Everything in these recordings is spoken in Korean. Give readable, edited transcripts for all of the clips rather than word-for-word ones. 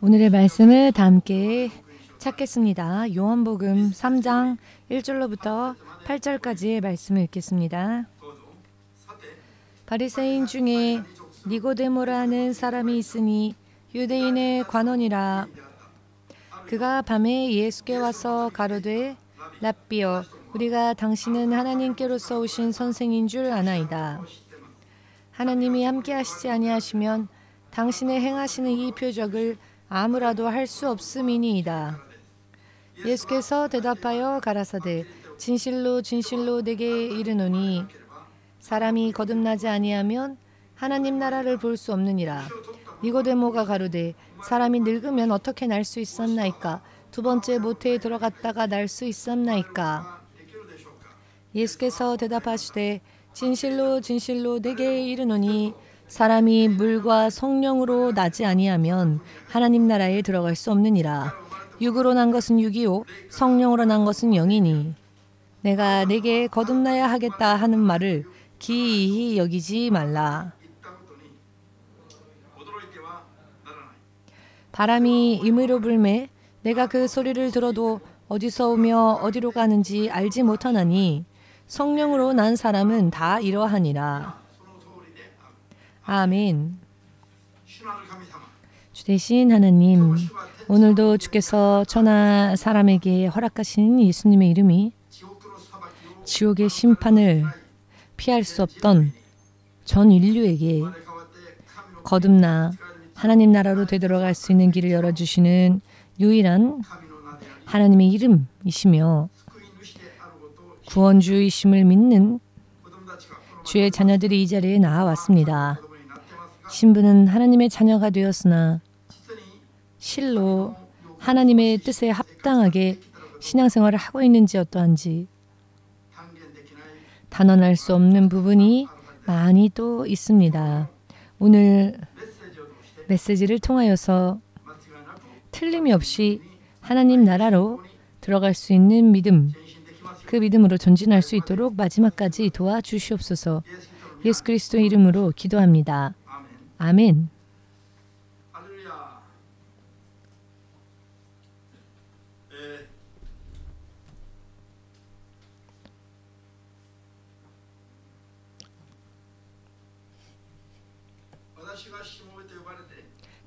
오늘의 말씀을 다 함께 찾겠습니다. 요한복음 3장 1절로부터 8절까지의 말씀을 읽겠습니다. 바리새인 중에 니고데모라는 사람이 있으니 유대인의 관원이라. 그가 밤에 예수께 와서 가로되 랍비여, 우리가 당신은 하나님께로서 오신 선생인 줄 아나이다. 하나님이 함께 하시지 아니하시면 당신의 행하시는 이 표적을 아무라도 할 수 없음이니이다. 예수께서 대답하여 가라사대 진실로 진실로 내게 이르노니 사람이 거듭나지 아니하면 하나님 나라를 볼 수 없느니라. 니고데모가 가로되 사람이 늙으면 어떻게 날 수 있었나이까? 두 번째 모태에 들어갔다가 날 수 있었나이까? 예수께서 대답하시되 진실로 진실로 내게 이르노니 사람이 물과 성령으로 나지 아니하면 하나님 나라에 들어갈 수 없느니라. 육으로 난 것은 육이요 성령으로 난 것은 영이니 내가 내게 거듭나야 하겠다 하는 말을 기이히 여기지 말라. 바람이 임의로 불매 내가 그 소리를 들어도 어디서 오며 어디로 가는지 알지 못하나니 성령으로 난 사람은 다 이러하니라. 아멘. 주 되신 하나님, 오늘도 주께서 천하 사람에게 허락하신 예수님의 이름이 지옥의 심판을 피할 수 없던 전 인류에게 거듭나 하나님 나라로 되돌아갈 수 있는 길을 열어주시는 유일한 하나님의 이름이시며 구원주이심을 믿는 주의 자녀들이 이 자리에 나와왔습니다. 신부는 하나님의 자녀가 되었으나 실로 하나님의 뜻에 합당하게 신앙생활을 하고 있는지 어떠한지 단언할 수 없는 부분이 많이 또 있습니다. 오늘 메시지를 통하여서 틀림이 없이 하나님 나라로 들어갈 수 있는 믿음, 그 믿음으로 전진할 수 있도록 마지막까지 도와주시옵소서. 예수 그리스도의 이름으로 기도합니다. 아멘.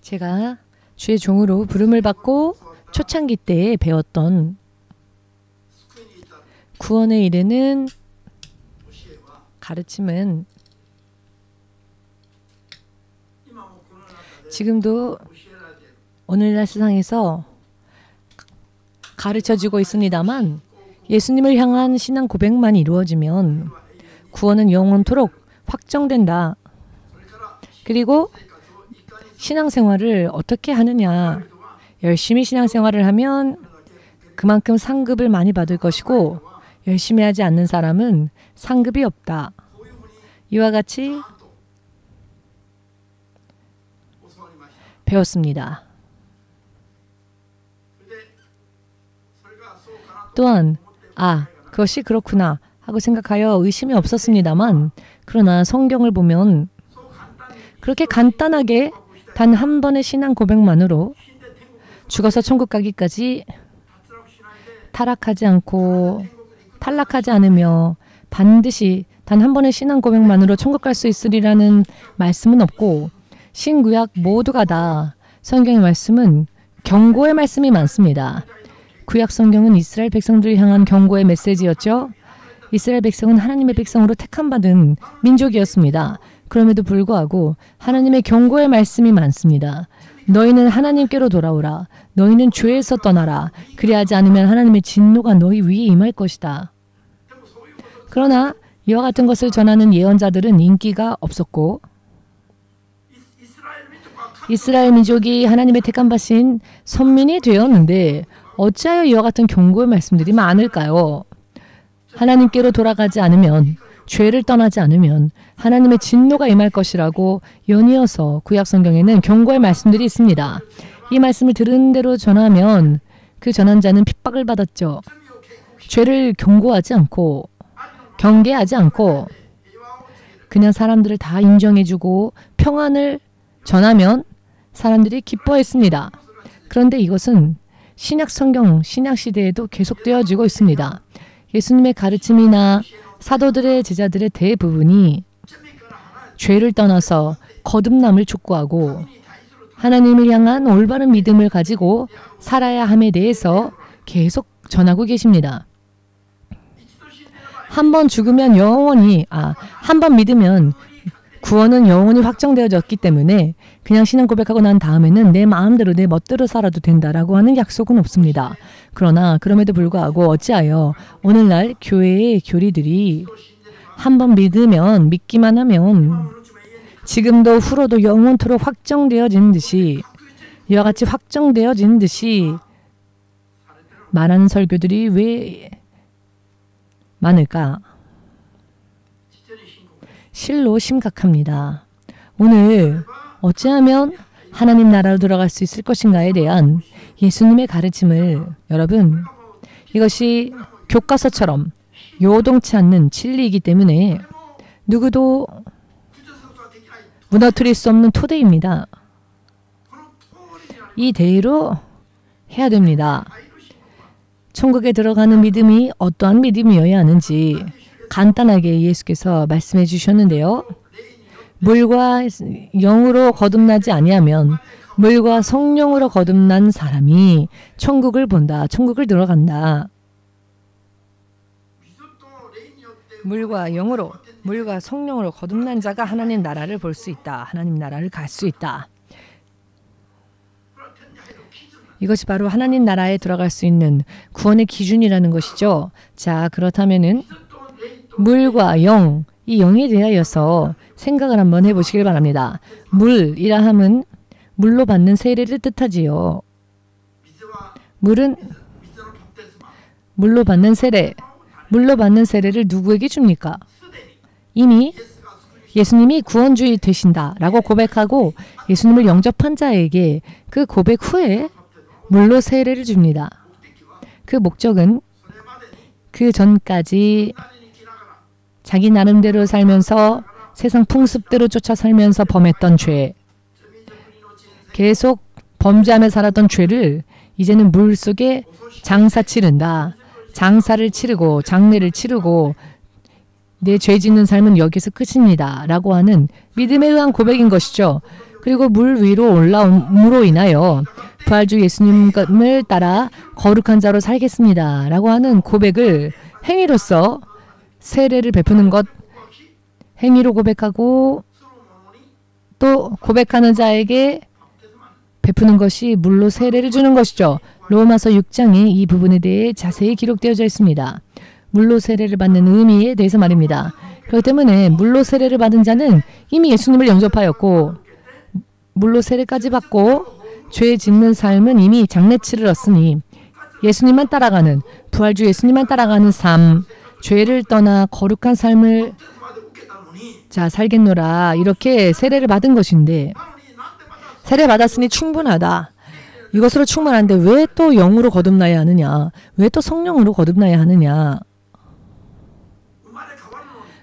제가 주의 종으로 부름을 받고 초창기 때에 배웠던 구원에 이르는 가르침은 지금도 오늘날 세상에서 가르쳐지고 있습니다만 예수님을 향한 신앙 고백만 이루어지면 구원은 영원토록 확정된다. 그리고 신앙생활을 어떻게 하느냐. 열심히 신앙생활을 하면 그만큼 상급을 많이 받을 것이고 열심히 하지 않는 사람은 상급이 없다. 이와 같이 배웠습니다. 또한 그것이 그렇구나 하고 생각하여 의심이 없었습니다만 그러나 성경을 보면 그렇게 간단하게 단 한 번의 신앙 고백만으로 죽어서 천국 가기까지 타락하지 않고 탈락하지 않으며 반드시 단 한 번의 신앙 고백만으로 천국 갈 수 있으리라는 말씀은 없고 신구약 모두가 다 성경의 말씀은 경고의 말씀이 많습니다. 구약 성경은 이스라엘 백성들을 향한 경고의 메시지였죠. 이스라엘 백성은 하나님의 백성으로 택함받은 민족이었습니다. 그럼에도 불구하고 하나님의 경고의 말씀이 많습니다. 너희는 하나님께로 돌아오라. 너희는 죄에서 떠나라. 그리하지 않으면 하나님의 진노가 너희 위에 임할 것이다. 그러나 이와 같은 것을 전하는 예언자들은 인기가 없었고 이스라엘 민족이 하나님의 택함받으신 선민이 되었는데 어찌하여 이와 같은 경고의 말씀들이 많을까요? 하나님께로 돌아가지 않으면 죄를 떠나지 않으면 하나님의 진노가 임할 것이라고 연이어서 구약 성경에는 경고의 말씀들이 있습니다. 이 말씀을 들은 대로 전하면 그 전한 자는 핍박을 받았죠. 죄를 경고하지 않고 경계하지 않고 그냥 사람들을 다 인정해주고 평안을 전하면 사람들이 기뻐했습니다. 그런데 이것은 신약 성경, 신약 시대에도 계속되어지고 있습니다. 예수님의 가르침이나 사도들의 제자들의 대부분이 죄를 떠나서 거듭남을 촉구하고 하나님을 향한 올바른 믿음을 가지고 살아야 함에 대해서 계속 전하고 계십니다. 한 번 죽으면 한 번 믿으면 구원은 영원히 확정되어졌기 때문에 그냥 신앙 고백하고 난 다음에는 내 마음대로 내 멋대로 살아도 된다라고 하는 약속은 없습니다. 그러나 그럼에도 불구하고 어찌하여 오늘날 교회의 교리들이 한 번 믿으면 믿기만 하면 지금도 후로도 영원토록 확정되어진 듯이 이와 같이 확정되어진 듯이 말하는 설교들이 왜 많을까? 실로 심각합니다. 오늘 어찌하면 하나님 나라로 들어갈 수 있을 것인가에 대한 예수님의 가르침을 여러분 이것이 교과서처럼 요동치 않는 진리이기 때문에 누구도 무너뜨릴 수 없는 토대입니다. 이 대의로 해야 됩니다. 천국에 들어가는 믿음이 어떠한 믿음이어야 하는지 간단하게 예수께서 말씀해 주셨는데요. 물과 영으로 거듭나지 아니하면 물과 성령으로 거듭난 사람이 천국을 본다. 천국을 들어간다. 물과 영으로, 물과 성령으로 거듭난 자가 하나님 나라를 볼 수 있다. 하나님 나라를 갈 수 있다. 이것이 바로 하나님 나라에 들어갈 수 있는 구원의 기준이라는 것이죠. 자, 그렇다면은 물과 영, 이 영에 대하여서 생각을 한번 해보시길 바랍니다. 물이라 함은 물로 받는 세례를 뜻하지요. 물은 물로 받는 세례, 물로 받는 세례를 누구에게 줍니까? 이미 예수님이 구원주의 되신다라고 고백하고 예수님을 영접한 자에게 그 고백 후에 물로 세례를 줍니다. 그 목적은 그 전까지 자기 나름대로 살면서 세상 풍습대로 쫓아 살면서 범했던 죄, 계속 범죄하며 살았던 죄를 이제는 물 속에 장사 치른다. 장사를 치르고 장례를 치르고 내 죄 짓는 삶은 여기서 끝입니다. 라고 하는 믿음에 의한 고백인 것이죠. 그리고 물 위로 올라옴으로 인하여 부활주 예수님을 따라 거룩한 자로 살겠습니다. 라고 하는 고백을 행위로서 세례를 베푸는 것, 행위로 고백하고 또 고백하는 자에게 베푸는 것이 물로 세례를 주는 것이죠. 로마서 6장에 이 부분에 대해 자세히 기록되어져 있습니다. 물로 세례를 받는 의미에 대해서 말입니다. 그렇기 때문에 물로 세례를 받은 자는 이미 예수님을 영접하였고 물로 세례까지 받고 죄 짓는 삶은 이미 장래치를 얻으니 예수님만 따라가는, 부활주 예수님만 따라가는 삶, 죄를 떠나 거룩한 삶을 살겠노라 이렇게 세례를 받은 것인데 세례 받았으니 충분하다. 이것으로 충분한데 왜 또 영으로 거듭나야 하느냐? 왜 또 성령으로 거듭나야 하느냐?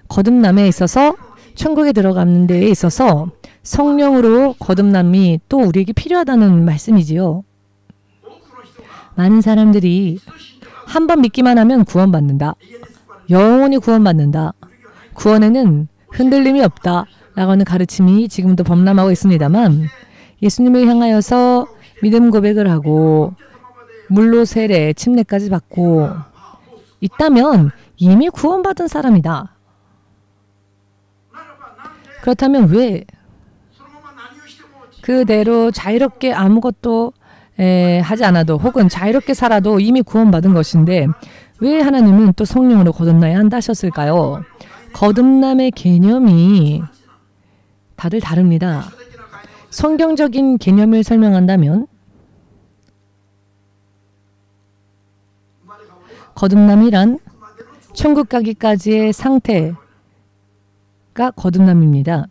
거듭남에 있어서 천국에 들어가는 데에 있어서 성령으로 거듭남이 또 우리에게 필요하다는 말씀이지요. 많은 사람들이 한 번 믿기만 하면 구원받는다. 영원히 구원받는다. 구원에는 흔들림이 없다. 라고 하는 가르침이 지금도 범람하고 있습니다만 예수님을 향하여서 믿음 고백을 하고 물로 세례, 침례까지 받고 있다면 이미 구원받은 사람이다. 그렇다면 왜 그대로 자유롭게 아무것도 하지 않아도 혹은 자유롭게 살아도 이미 구원받은 것인데 왜 하나님은 또 성령으로 거듭나야 한다 하셨을까요? 거듭남의 개념이 다들 다릅니다. 성경적인 개념을 설명한다면 거듭남이란 천국 가기까지의 상태가 거듭남입니다.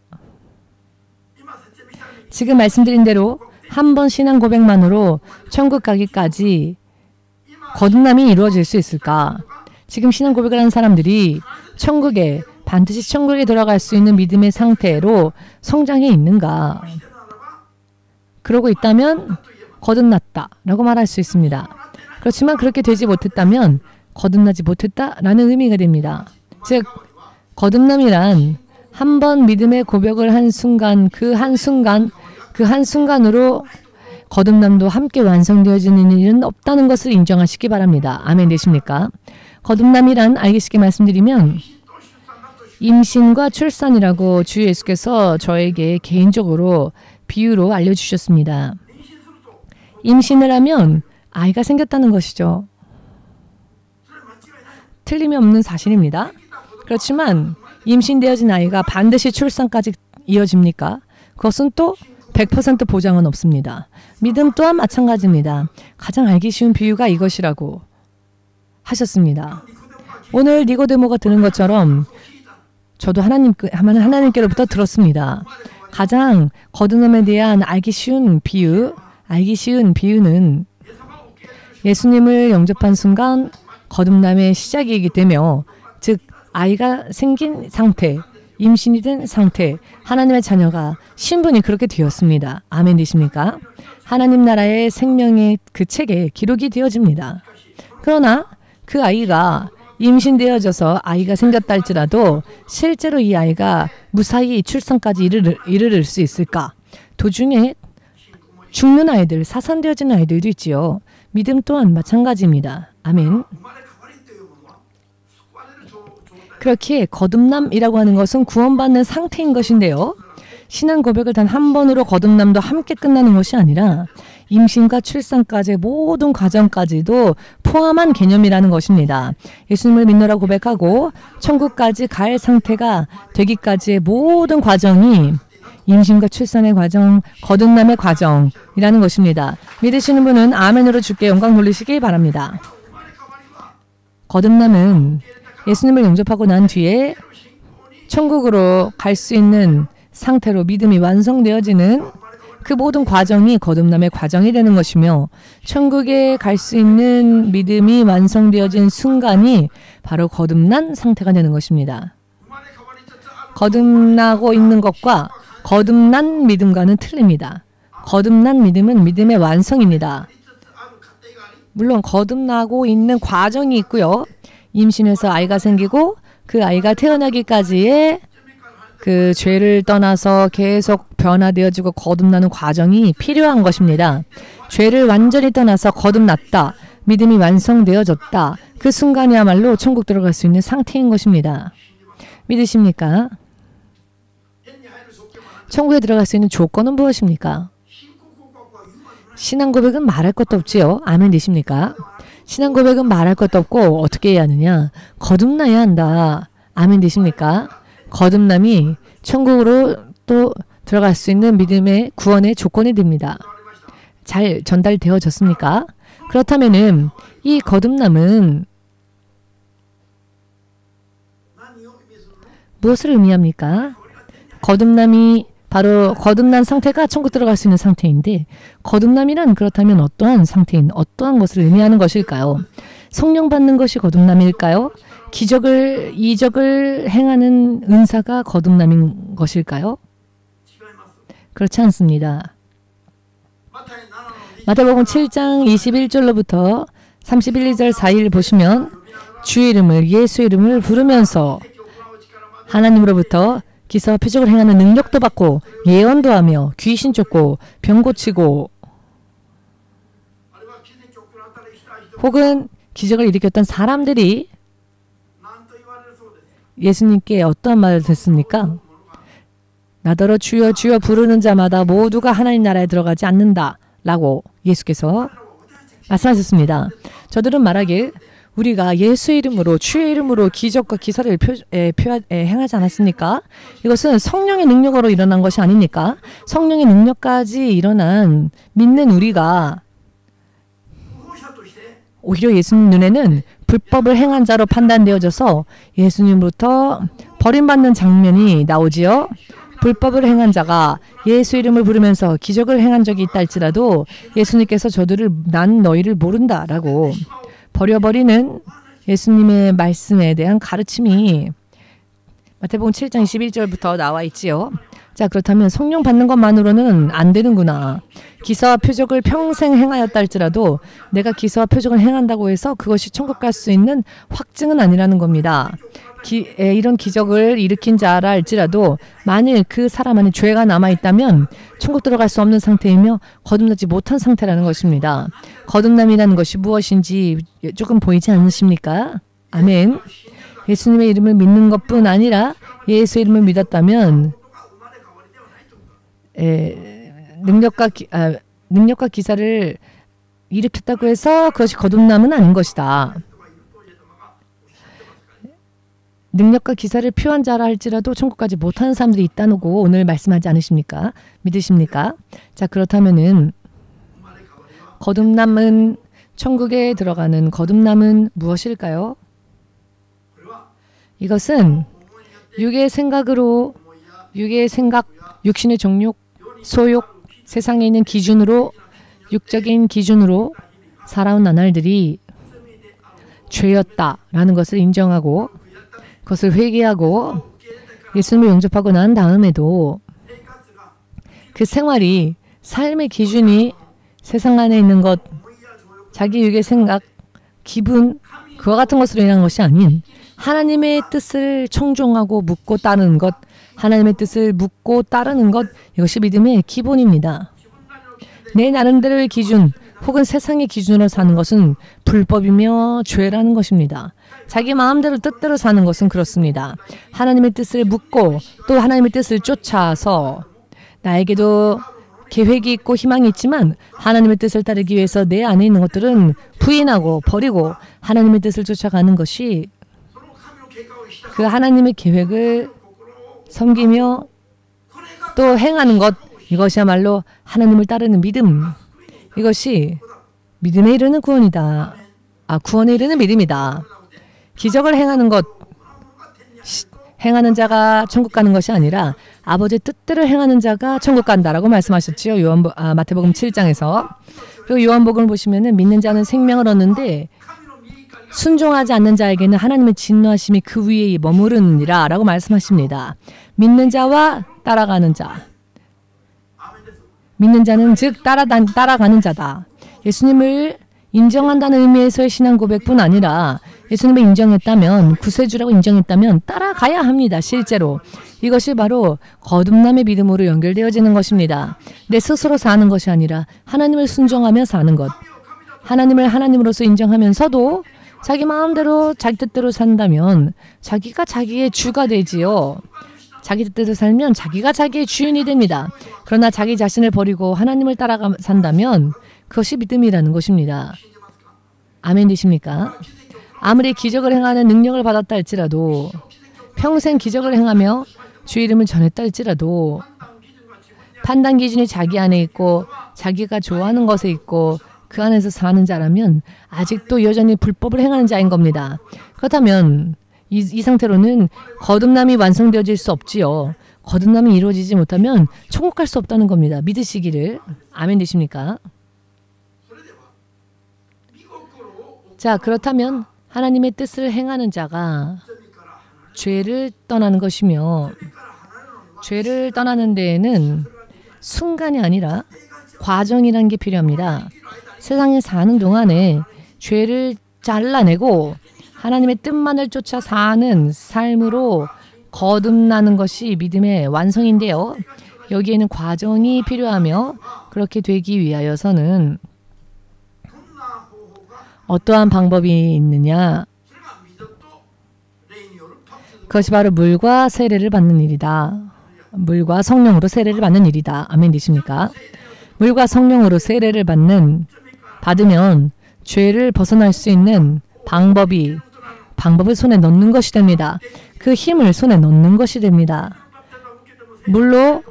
지금 말씀드린 대로 한 번 신앙 고백만으로 천국 가기까지 거듭남이 이루어질 수 있을까? 지금 신앙 고백을 하는 사람들이 반드시 천국에 들어갈 수 있는 믿음의 상태로 성장해 있는가? 그러고 있다면 거듭났다라고 말할 수 있습니다. 그렇지만 그렇게 되지 못했다면 거듭나지 못했다라는 의미가 됩니다. 즉 거듭남이란 한 번 믿음의 고백을 한 순간 그 한 순간으로 거듭남도 함께 완성되어지는 일은 없다는 것을 인정하시기 바랍니다. 아멘 되십니까? 거듭남이란 알기 쉽게 말씀드리면 임신과 출산이라고 주 예수께서 저에게 개인적으로 비유로 알려주셨습니다. 임신을 하면 아이가 생겼다는 것이죠. 틀림이 없는 사실입니다. 그렇지만 임신되어진 아이가 반드시 출산까지 이어집니까? 그것은 또 100% 보장은 없습니다. 믿음 또한 마찬가지입니다. 가장 알기 쉬운 비유가 이것이라고 하셨습니다. 오늘 니고데모가 들은 것처럼 저도 하나님께로부터 들었습니다. 가장 거듭남에 대한 알기 쉬운 비유는 예수님을 영접한 순간 거듭남의 시작이기 때문에 즉 아이가 생긴 상태, 임신이 된 상태, 하나님의 자녀가 신분이 그렇게 되었습니다. 아멘 되십니까? 하나님 나라의 생명의 그 책에 기록이 되어집니다. 그러나 그 아이가 임신되어져서 아이가 생겼다 할지라도 실제로 이 아이가 무사히 출산까지 이르를 수 있을까? 도중에 죽는 아이들, 사산되어지는 아이들도 있지요. 믿음 또한 마찬가지입니다. 아멘. 그렇게 거듭남이라고 하는 것은 구원받는 상태인 것인데요. 신앙 고백을 단 한 번으로 거듭남도 함께 끝나는 것이 아니라 임신과 출산까지의 모든 과정까지도 포함한 개념이라는 것입니다. 예수님을 믿노라 고백하고 천국까지 갈 상태가 되기까지의 모든 과정이 임신과 출산의 과정, 거듭남의 과정이라는 것입니다. 믿으시는 분은 아멘으로 주께 영광 돌리시기 바랍니다. 거듭남은 예수님을 영접하고 난 뒤에 천국으로 갈 수 있는 상태로 믿음이 완성되어지는 그 모든 과정이 거듭남의 과정이 되는 것이며 천국에 갈 수 있는 믿음이 완성되어진 순간이 바로 거듭난 상태가 되는 것입니다. 거듭나고 있는 것과 거듭난 믿음과는 틀립니다. 거듭난 믿음은 믿음의 완성입니다. 물론 거듭나고 있는 과정이 있고요. 임신해서 아이가 생기고 그 아이가 태어나기까지의 그 죄를 떠나서 계속 변화되어지고 거듭나는 과정이 필요한 것입니다. 죄를 완전히 떠나서 거듭났다. 믿음이 완성되어졌다. 그 순간이야말로 천국 들어갈 수 있는 상태인 것입니다. 믿으십니까? 천국에 들어갈 수 있는 조건은 무엇입니까? 신앙 고백은 말할 것도 없지요. 아멘 되십니까? 신앙 고백은 말할 것도 없고 어떻게 해야 하느냐? 거듭나야 한다. 아멘 되십니까? 거듭남이 천국으로 또 들어갈 수 있는 믿음의 구원의 조건이 됩니다. 잘 전달되어졌습니까? 그렇다면은 이 거듭남은 무엇을 의미합니까? 거듭남이 바로 거듭난 상태가 천국 들어갈 수 있는 상태인데 거듭남이란 그렇다면 어떠한 것을 의미하는 것일까요? 성령 받는 것이 거듭남일까요? 이적을 행하는 은사가 거듭남인 것일까요? 그렇지 않습니다. 마태복음 7장 21절로부터 31, 2절 사이를 보시면 주의 이름을 예수의 이름을 부르면서 하나님으로부터 기사와 표적을 행하는 능력도 받고 예언도 하며 귀신 쫓고 병 고치고 혹은 기적을 일으켰던 사람들이 예수님께 어떠한 말을 듣습니까? 나더러 주여 주여 부르는 자마다 모두가 하나님 나라에 들어가지 않는다 라고 예수께서 말씀하셨습니다. 저들은 말하길 우리가 예수의 이름으로 주의 이름으로 기적과 기사를 행하지 않았습니까? 이것은 성령의 능력으로 일어난 것이 아닙니까? 성령의 능력까지 일어난 믿는 우리가 오히려 예수님 눈에는 불법을 행한 자로 판단되어져서 예수님으로부터 버림받는 장면이 나오지요. 불법을 행한 자가 예수 이름을 부르면서 기적을 행한 적이 있다 할지라도 예수님께서 저들을 난 너희를 모른다라고 버려버리는 예수님의 말씀에 대한 가르침이 마태복음 7장 21절부터 나와 있지요. 자, 그렇다면 성령 받는 것만으로는 안 되는구나. 기사와 표적을 평생 행하였다 할지라도 내가 기사와 표적을 행한다고 해서 그것이 천국 갈 수 있는 확증은 아니라는 겁니다. 이런 기적을 일으킨 자라 할지라도 만일 그 사람 안에 죄가 남아있다면 천국 들어갈 수 없는 상태이며 거듭나지 못한 상태라는 것입니다. 거듭남이라는 것이 무엇인지 조금 보이지 않으십니까? 아멘. 예수님의 이름을 믿는 것뿐 아니라 예수 이름을 믿었다면 능력과 기사를 일으켰다고 해서 그것이 거듭남은 아닌 것이다. 능력과 기사를 표한 자라 할지라도 천국까지 못하는 사람들이 있다고 오늘 말씀하지 않으십니까? 믿으십니까? 자, 그렇다면은 거듭남은 천국에 들어가는 거듭남은 무엇일까요? 이것은 육의 생각, 육신의 정욕, 소욕, 세상에 있는 기준으로 육적인 기준으로 살아온 나날들이 죄였다라는 것을 인정하고 그것을 회개하고 예수님을 영접하고 난 다음에도 그 생활이 삶의 기준이 세상 안에 있는 것, 자기 육의 생각, 기분 그와 같은 것으로 인한 것이 아닌 하나님의 뜻을 청종하고 묻고 따르는 것, 하나님의 뜻을 묻고 따르는 것, 이것이 믿음의 기본입니다. 내 나름대로의 기준 혹은 세상의 기준으로 사는 것은 불법이며 죄라는 것입니다. 자기 마음대로 뜻대로 사는 것은 그렇습니다. 하나님의 뜻을 묻고 또 하나님의 뜻을 쫓아서 나에게도 계획이 있고 희망이 있지만 하나님의 뜻을 따르기 위해서 내 안에 있는 것들은 부인하고 버리고 하나님의 뜻을 쫓아가는 것이 그 하나님의 계획을 섬기며 또 행하는 것, 이것이야말로 하나님을 따르는 믿음. 이것이 믿음에 이르는 구원이다. 구원에 이르는 믿음이다. 기적을 행하는 것, 행하는 자가 천국 가는 것이 아니라 아버지의 뜻대로 행하는 자가 천국 간다라고 말씀하셨지요. 마태복음 7장에서. 그리고 요한복음을 보시면은 믿는 자는 생명을 얻는데 순종하지 않는 자에게는 하나님의 진노하심이 그 위에 머무르니라 라고 말씀하십니다. 믿는 자와 따라가는 자. 믿는 자는 즉 따라가는 자다. 예수님을 인정한다는 의미에서의 신앙 고백뿐 아니라 예수님을 인정했다면, 구세주라고 인정했다면 따라가야 합니다. 실제로. 이것이 바로 거듭남의 믿음으로 연결되어지는 것입니다. 내 스스로 사는 것이 아니라 하나님을 순종하며 사는 것. 하나님을 하나님으로서 인정하면서도 자기 마음대로 자기 뜻대로 산다면 자기가 자기의 주가 되지요. 자기 뜻대로 살면 자기가 자기의 주인이 됩니다. 그러나 자기 자신을 버리고 하나님을 따라가 산다면 그것이 믿음이라는 것입니다. 아멘 되십니까? 아무리 기적을 행하는 능력을 받았다 할지라도 평생 기적을 행하며 주의 이름을 전했다 할지라도 판단 기준이 자기 안에 있고 자기가 좋아하는 것에 있고 그 안에서 사는 자라면 아직도 여전히 불법을 행하는 자인 겁니다. 그렇다면 이 상태로는 거듭남이 완성되어질 수 없지요. 거듭남이 이루어지지 못하면 천국 갈 수 없다는 겁니다. 믿으시기를. 아멘 되십니까? 자, 그렇다면 하나님의 뜻을 행하는 자가 죄를 떠나는 것이며 죄를 떠나는 데에는 순간이 아니라 과정이라는 게 필요합니다. 세상에 사는 동안에 죄를 잘라내고 하나님의 뜻만을 쫓아 사는 삶으로 거듭나는 것이 믿음의 완성인데요. 여기에는 과정이 필요하며 그렇게 되기 위하여서는 어떠한 방법이 있느냐? 그것이 바로 물과 세례를 받는 일이다. 물과 성령으로 세례를 받는 일이다. 아멘 되십니까? 물과 성령으로 세례를 받으면 죄를 벗어날 수 있는 방법을 손에 넣는 것이 됩니다. 그 힘을 손에 넣는 것이 됩니다. 물로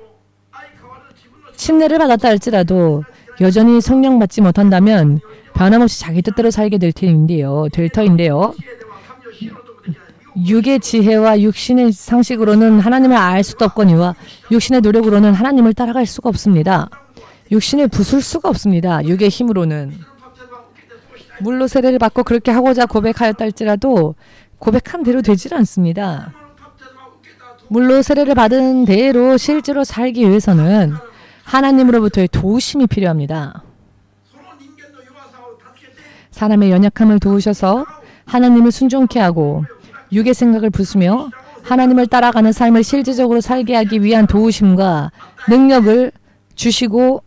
침례를 받았다 할지라도 여전히 성령 받지 못한다면 변함없이 자기 뜻대로 살게 될 터인데요. 육의 지혜와 육신의 상식으로는 하나님을 알 수도 없거니와 육신의 노력으로는 하나님을 따라갈 수가 없습니다. 육신을 부술 수가 없습니다. 육의 힘으로는. 물로 세례를 받고 그렇게 하고자 고백하였다 할지라도 고백한 대로 되질 않습니다. 물로 세례를 받은 대로 실제로 살기 위해서는 하나님으로부터의 도우심이 필요합니다. 사람의 연약함을 도우셔서 하나님을 순종케 하고 육의 생각을 부수며 하나님을 따라가는 삶을 실제적으로 살게 하기 위한 도우심과 능력을 주시고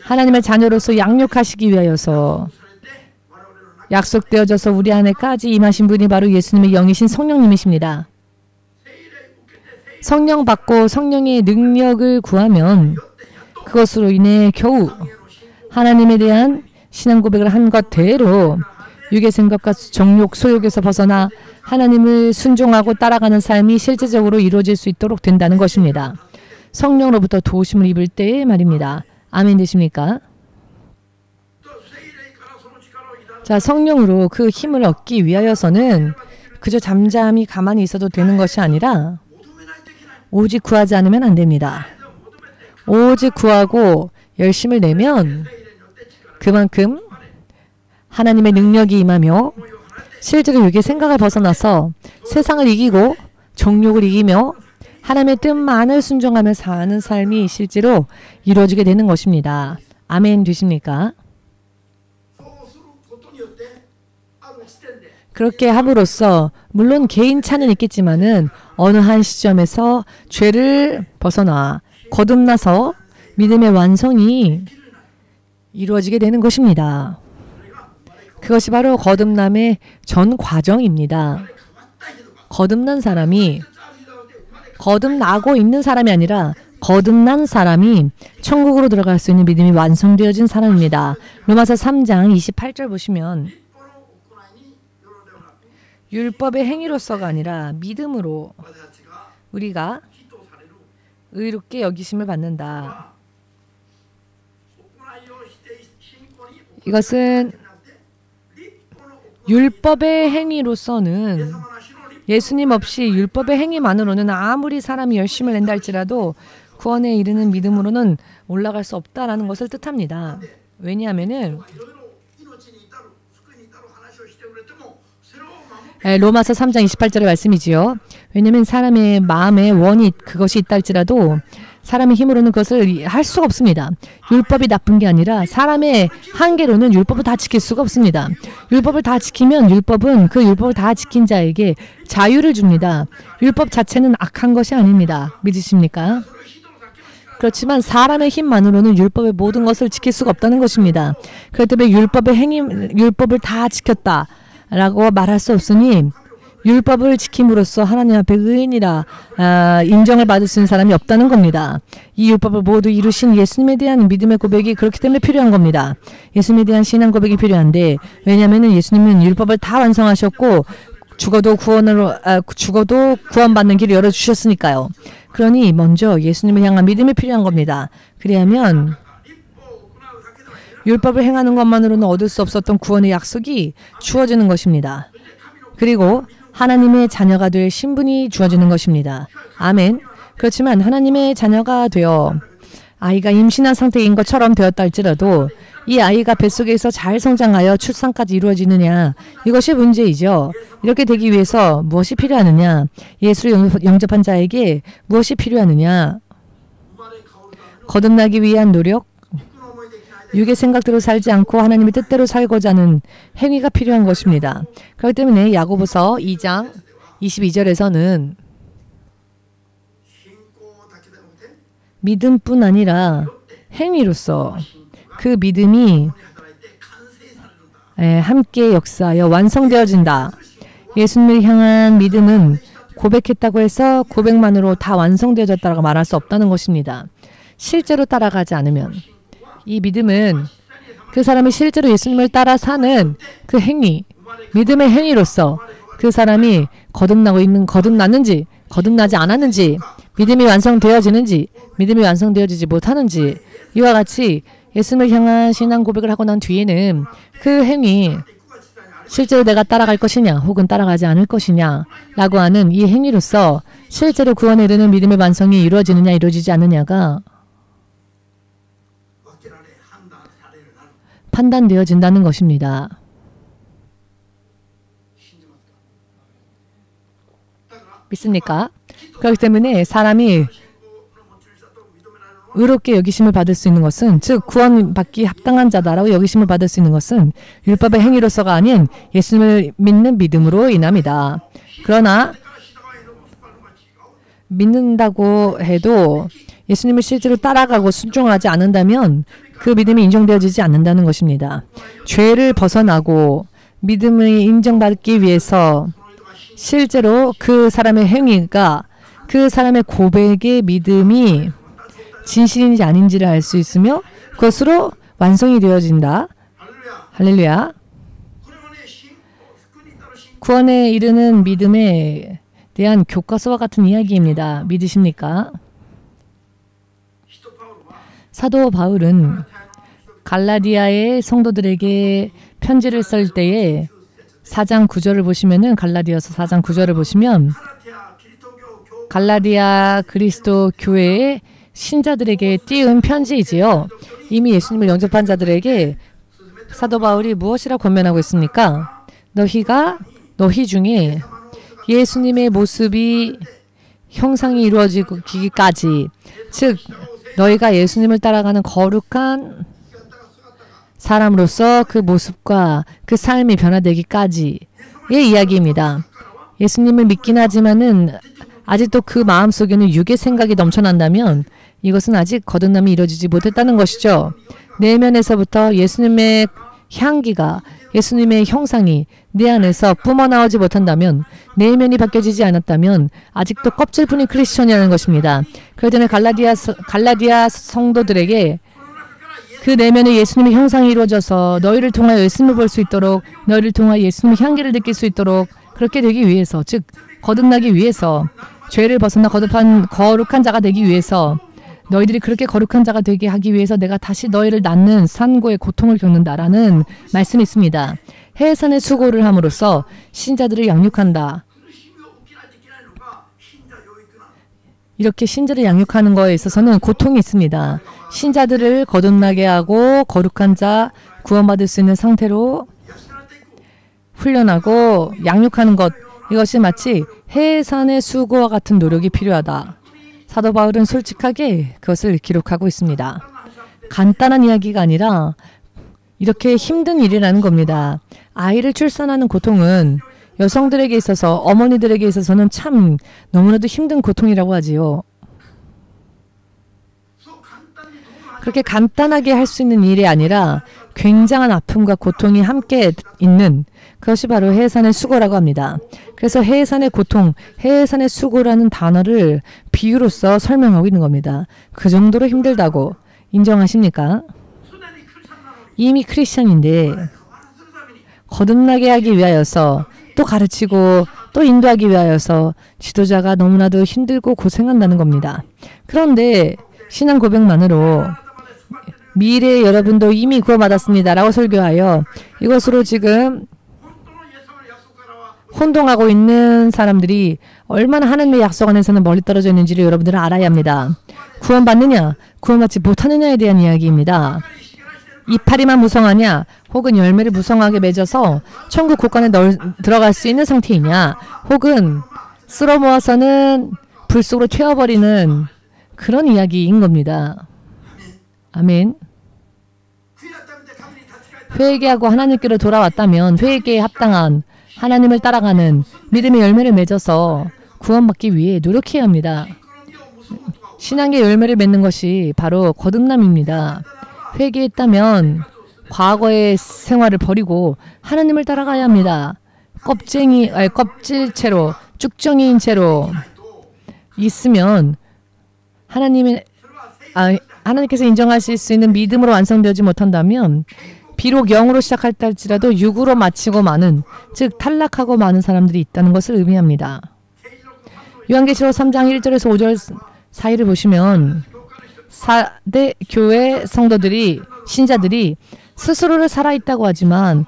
하나님의 자녀로서 양육하시기 위하여서 약속되어져서 우리 안에까지 임하신 분이 바로 예수님의 영이신 성령님이십니다. 성령 받고 성령의 능력을 구하면 그것으로 인해 겨우 하나님에 대한 신앙 고백을 한 것대로 육의 생각과 정욕, 소욕에서 벗어나 하나님을 순종하고 따라가는 삶이 실제적으로 이루어질 수 있도록 된다는 것입니다. 성령으로부터 도우심을 입을 때의 말입니다. 아멘 되십니까? 자, 성령으로 그 힘을 얻기 위하여서는 그저 잠잠히 가만히 있어도 되는 것이 아니라 오직 구하지 않으면 안 됩니다. 오직 구하고 열심을 내면 그만큼 하나님의 능력이 임하며 실제로 육의 생각을 벗어나서 세상을 이기고 정욕을 이기며 하나님의 뜻만을 순종하며 사는 삶이 실제로 이루어지게 되는 것입니다. 아멘 되십니까? 그렇게 함으로써 물론 개인 차는 있겠지만은 어느 한 시점에서 죄를 벗어나 거듭나서 믿음의 완성이 이루어지게 되는 것입니다. 그것이 바로 거듭남의 전 과정입니다. 거듭난 사람이 거듭나고 있는 사람이 아니라 거듭난 사람이 천국으로 들어갈 수 있는 믿음이 완성되어진 사람입니다. 로마서 3장 28절 보시면 율법의 행위로서가 아니라 믿음으로 우리가 의롭게 여기심을 받는다. 이것은 율법의 행위로서는 예수님 없이 율법의 행위만으로는 아무리 사람이 열심을 낸다 할지라도 구원에 이르는 믿음으로는 올라갈 수 없다라는 것을 뜻합니다. 왜냐하면은 로마서 3장 28절의 말씀이지요. 왜냐하면 사람의 마음에 원이 그것이 있다 할지라도 사람의 힘으로는 그것을 할 수가 없습니다. 율법이 나쁜 게 아니라 사람의 한계로는 율법을 다 지킬 수가 없습니다. 율법을 다 지키면 율법은 그 율법을 다 지킨 자에게 자유를 줍니다. 율법 자체는 악한 것이 아닙니다. 믿으십니까? 그렇지만 사람의 힘만으로는 율법의 모든 것을 지킬 수가 없다는 것입니다. 그렇기 때문에 율법을 다 지켰다라고 말할 수 없으니 율법을 지킴으로써 하나님 앞에 의인이라 인정을 받을 수 있는 사람이 없다는 겁니다. 이 율법을 모두 이루신 예수님에 대한 믿음의 고백이 그렇기 때문에 필요한 겁니다. 예수님에 대한 신앙 고백이 필요한데 왜냐하면 예수님은 율법을 다 완성하셨고 죽어도 구원받는 길을 열어주셨으니까요. 그러니 먼저 예수님을 향한 믿음이 필요한 겁니다. 그래야면 율법을 행하는 것만으로는 얻을 수 없었던 구원의 약속이 주어지는 것입니다. 그리고 하나님의 자녀가 될 신분이 주어지는 것입니다. 아멘. 그렇지만 하나님의 자녀가 되어 아이가 임신한 상태인 것처럼 되었다 할지라도 이 아이가 뱃속에서 잘 성장하여 출산까지 이루어지느냐 이것이 문제이죠. 이렇게 되기 위해서 무엇이 필요하느냐 예수를 영접한 자에게 무엇이 필요하느냐 거듭나기 위한 노력 육의 생각대로 살지 않고 하나님의 뜻대로 살고자 하는 행위가 필요한 것입니다. 그렇기 때문에 야고보서 2장 22절에서는 믿음뿐 아니라 행위로서 그 믿음이 함께 역사하여 완성되어진다. 예수님을 향한 믿음은 고백했다고 해서 고백만으로 다 완성되어졌다고 말할 수 없다는 것입니다. 실제로 따라가지 않으면 이 믿음은 그 사람이 실제로 예수님을 따라 사는 그 행위, 믿음의 행위로서 그 사람이 거듭났는지, 거듭나지 않았는지, 믿음이 완성되어지는지, 믿음이 완성되어지지 못하는지 이와 같이 예수님을 향한 신앙 고백을 하고 난 뒤에는 그 행위, 실제로 내가 따라갈 것이냐 혹은 따라가지 않을 것이냐 라고 하는 이 행위로서 실제로 구원에 이르는 믿음의 완성이 이루어지느냐 이루어지지 않느냐가 판단되어진다는 것입니다. 믿습니까? 그렇기 때문에 사람이 의롭게 여기심을 받을 수 있는 것은, 즉 구원받기 합당한 자다라고 여기심을 받을 수 있는 것은 율법의 행위로서가 아닌 예수님을 믿는 믿음으로 인합니다. 그러나 믿는다고 해도 예수님을 실제로 따라가고 순종하지 않는다면 그 믿음이 인정되어지지 않는다는 것입니다. 죄를 벗어나고 믿음을 인정받기 위해서 실제로 그 사람의 행위가, 그 사람의 고백의 믿음이 진실인지 아닌지를 알 수 있으며 그것으로 완성이 되어진다. 할렐루야. 구원에 이르는 믿음에 대한 교과서와 같은 이야기입니다. 믿으십니까? 사도 바울은 갈라디아의 성도들에게 편지를 쓸 때에 4장 9절을 보시면은, 갈라디아서 4장 9절을 보시면 갈라디아 그리스도 교회의 신자들에게 띄운 편지이지요. 이미 예수님을 영접한 자들에게 사도 바울이 무엇이라 권면하고 있습니까? 너희 중에 예수님의 모습이 형상이 이루어지기까지, 즉 너희가 예수님을 따라가는 거룩한 사람으로서 그 모습과 그 삶이 변화되기까지의 이야기입니다. 예수님을 믿긴 하지만은 아직도 그 마음속에는 육의 생각이 넘쳐난다면 이것은 아직 거듭남이 이루어지지 못했다는 것이죠. 내면에서부터 예수님의 향기가, 예수님의 형상이 내 안에서 뿜어나오지 못한다면, 내면이 바뀌어지지 않았다면 아직도 껍질뿐인 크리스천이라는 것입니다. 그렇기 때문에 갈라디아 성도들에게 그 내면에 예수님의 형상이 이루어져서 너희를 통하여 예수님을 볼 수 있도록, 너희를 통하여 예수님의 향기를 느낄 수 있도록 그렇게 되기 위해서, 즉 거듭나기 위해서, 죄를 벗어나 거룩한 자가 되기 위해서, 너희들이 그렇게 거룩한 자가 되게 하기 위해서 내가 다시 너희를 낳는 산고의 고통을 겪는다라는 말씀이 있습니다. 해산의 수고를 함으로써 신자들을 양육한다. 이렇게 신자를 양육하는 것에 있어서는 고통이 있습니다. 신자들을 거듭나게 하고 거룩한 자, 구원받을 수 있는 상태로 훈련하고 양육하는 것, 이것이 마치 해산의 수고와 같은 노력이 필요하다. 사도 바울은 솔직하게 그것을 기록하고 있습니다. 간단한 이야기가 아니라 이렇게 힘든 일이라는 겁니다. 아이를 출산하는 고통은 여성들에게 있어서, 어머니들에게 있어서는 참 너무나도 힘든 고통이라고 하지요. 그렇게 간단하게 할 수 있는 일이 아니라 굉장한 아픔과 고통이 함께 있는, 그것이 바로 해산의 수고라고 합니다. 그래서 해산의 고통, 해산의 수고라는 단어를 비유로서 설명하고 있는 겁니다. 그 정도로 힘들다고 인정하십니까? 이미 크리스천인데 거듭나게 하기 위하여서, 또 가르치고 또 인도하기 위하여서 지도자가 너무나도 힘들고 고생한다는 겁니다. 그런데 신앙 고백만으로 미래의 여러분도 이미 구원받았습니다 라고 설교하여 이것으로 지금 혼동하고 있는 사람들이 얼마나 하나님의 약속 안에서는 멀리 떨어져 있는지를 여러분들은 알아야 합니다. 구원받느냐, 구원받지 못하느냐에 대한 이야기입니다. 이파리만 무성하냐, 혹은 열매를 무성하게 맺어서 천국 곳간에 들어갈 수 있는 상태이냐, 혹은 쓸어 모아서는 불 속으로 튀어버리는 그런 이야기인 겁니다. 아멘. 회개하고 하나님께로 돌아왔다면 회개에 합당한 하나님을 따라가는 믿음의 열매를 맺어서 구원받기 위해 노력해야 합니다. 신앙의 열매를 맺는 것이 바로 거듭남입니다. 회개했다면 과거의 생활을 버리고 하나님을 따라가야 합니다. 껍질채로, 쭉정이인 채로 있으면 하나님께서 인정하실 수 있는 믿음으로 완성되지 못한다면 비록 영으로 시작할 때 할지라도 육으로 마치고 마는, 즉 탈락하고 마는 사람들이 있다는 것을 의미합니다. 요한계시록 3장 1절에서 5절 사이를 보시면 4대 교회 성도들이, 신자들이 스스로를 살아있다고 하지만,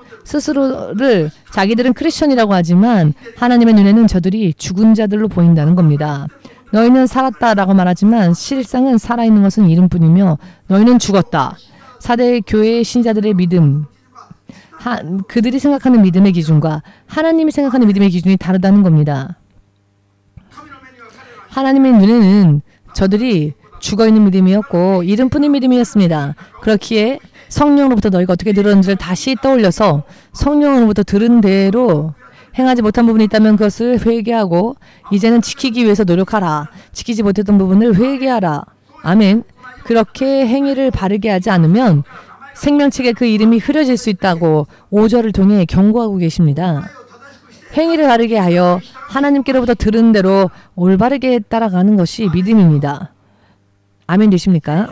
자기들은 크리스천이라고 하지만 하나님의 눈에는 저들이 죽은 자들로 보인다는 겁니다. 너희는 살았다라고 말하지만 실상은 살아있는 것은 이름뿐이며 너희는 죽었다. 4대 교회의 신자들의 믿음, 그들이 생각하는 믿음의 기준과 하나님이 생각하는 믿음의 기준이 다르다는 겁니다. 하나님의 눈에는 저들이 죽어있는 믿음이었고 이름뿐인 믿음이었습니다. 그렇기에 성령으로부터 너희가 어떻게 들었는지를 다시 떠올려서 성령으로부터 들은 대로 행하지 못한 부분이 있다면 그것을 회개하고 이제는 지키기 위해서 노력하라. 지키지 못했던 부분을 회개하라. 아멘. 그렇게 행위를 바르게 하지 않으면 생명책에 그 이름이 흐려질 수 있다고 5절을 통해 경고하고 계십니다. 행위를 바르게 하여 하나님께로부터 들은 대로 올바르게 따라가는 것이 믿음입니다. 아멘 되십니까?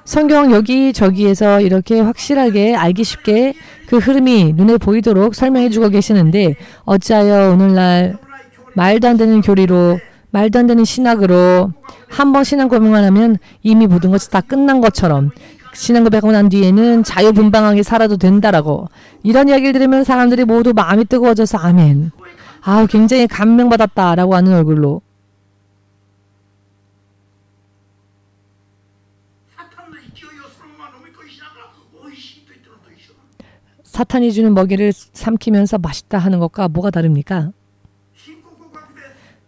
성경 여기저기에서 이렇게 확실하게 알기 쉽게 그 흐름이 눈에 보이도록 설명해 주고 계시는데 어찌하여 오늘날 말도 안 되는 교리로 말도 안 되는 신학으로 한번 신앙 고백만 하면 이미 모든 것이 다 끝난 것처럼 신앙 고백하고 난 뒤에는 자유분방하게 살아도 된다라고 이런 이야기를 들으면 사람들이 모두 마음이 뜨거워져서 아멘. 아우 굉장히 감명받았다라고 하는 얼굴로 사탄이 주는 먹이를 삼키면서 맛있다 하는 것과 뭐가 다릅니까?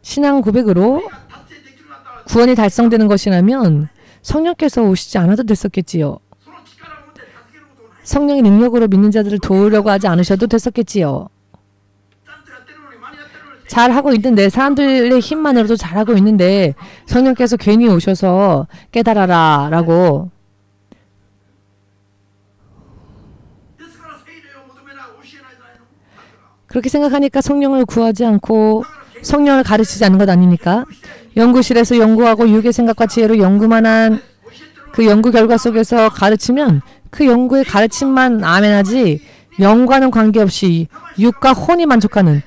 신앙 고백으로 구원이 달성되는 것이라면 성령께서 오시지 않아도 됐었겠지요. 성령의 능력으로 믿는 자들을 도우려고 하지 않으셔도 됐었겠지요. 잘하고 있는데 사람들의 힘만으로도 잘하고 있는데 성령께서 괜히 오셔서 깨달아라 라고 그렇게 생각하니까 성령을 구하지 않고 성령을 가르치지 않는 것 아닙니까? 연구실에서 연구하고 육의 생각과 지혜로 연구만 한 그 연구 결과 속에서 가르치면 그 연구의 가르침만 아멘하지 영과는 관계없이 육과 혼이 만족하는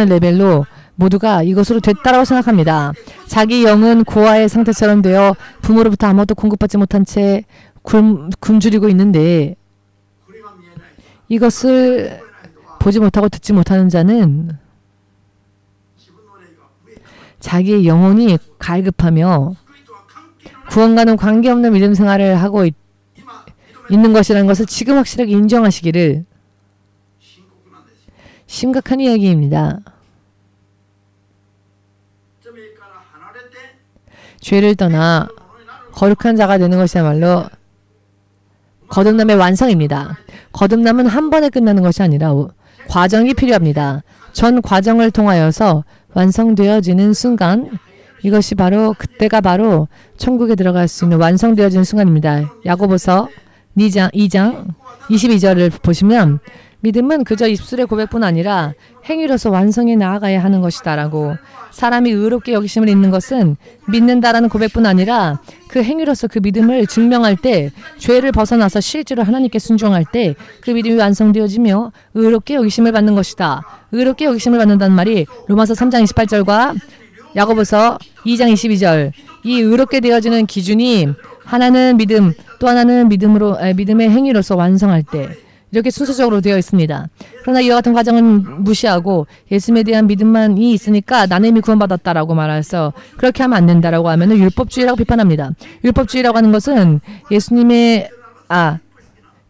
레벨로 모두가 이것으로 됐다라고 생각합니다. 자기 영은 고아의 상태처럼 되어 부모로부터 아무것도 공급받지 못한 채 굶주리고 있는데 이것을 보지 못하고 듣지 못하는 자는 자기의 영혼이 갈급하며 구원과는 관계없는 믿음 생활을 하고 있는 것이라는 것을 지금 확실하게 인정하시기를 심각한 이야기입니다. 죄를 떠나 거룩한 자가 되는 것이야말로 거듭남의 완성입니다. 거듭남은 한 번에 끝나는 것이 아니라 과정이 필요합니다. 전 과정을 통하여서 완성되어지는 순간 이것이 바로 그때가 바로 천국에 들어갈 수 있는 완성되어지는 순간입니다. 야고보서 2장 22절을 보시면 믿음은 그저 입술의 고백뿐 아니라 행위로서 완성해 나아가야 하는 것이다 라고 사람이 의롭게 여기심을 입는 것은 믿는다라는 고백뿐 아니라 그 행위로서 그 믿음을 증명할 때 죄를 벗어나서 실제로 하나님께 순종할 때 그 믿음이 완성되어지며 의롭게 여기심을 받는 것이다. 의롭게 여기심을 받는다는 말이 로마서 3장 28절과 야고보서 2장 22절 이 의롭게 되어지는 기준이 하나는 믿음 또 하나는 믿음의 행위로서 완성할 때 이렇게 순서적으로 되어 있습니다. 그러나 이와 같은 과정은 무시하고 예수님에 대한 믿음만이 있으니까 나는 이미 구원받았다라고 말해서 그렇게 하면 안 된다라고 하면 율법주의라고 비판합니다. 율법주의라고 하는 것은